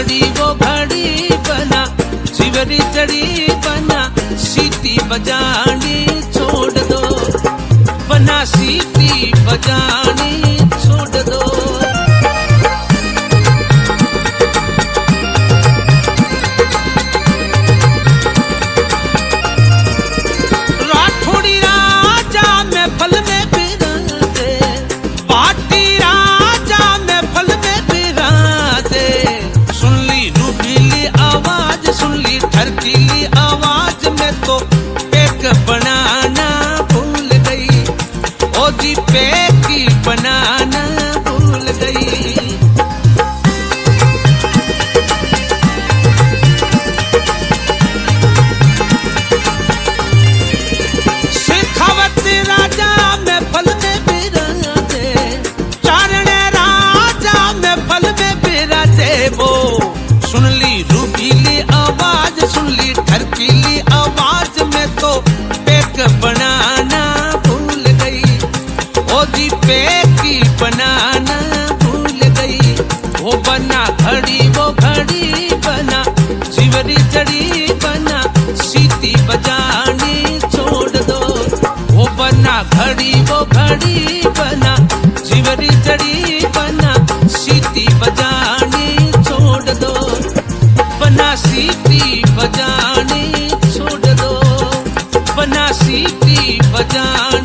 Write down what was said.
घड़ी वो घड़ी बना, चिवरी चढ़ी बना, सीटी बजानी छोड़ दो, बना सीटी बजानी छोड़ दो। राठौड़ी राजा में फल में बिराजे, पाटी राजा में फल में बिराजे। सुन ली रूबीली आवाज, सुन ली ठरकीली आवाज में तो पेक बनाना भूल गई, ओ जी पेकी बनाना भूल गई। शेखावत राजा में फल में बिराजे, चारण राजा में फल में बिराजे। वो सुन ली रूबीली आवाज, सुन ली ठरकीली आवाज में तो पेक बनाना भूल गई, ओ जी पेकी बनाना भूल गई। वो बना घड़ी वो घड़ी बना, चिवरी चढ़ी बना, सीटी बजानी छोड़ दो। वो बना घड़ी वो घड़ी बना, चिवरी चढ़ी बना, सीटी बजानी छोड़ दो, बना सीटी बजानी छोड़ दो, बना सीटी बजानी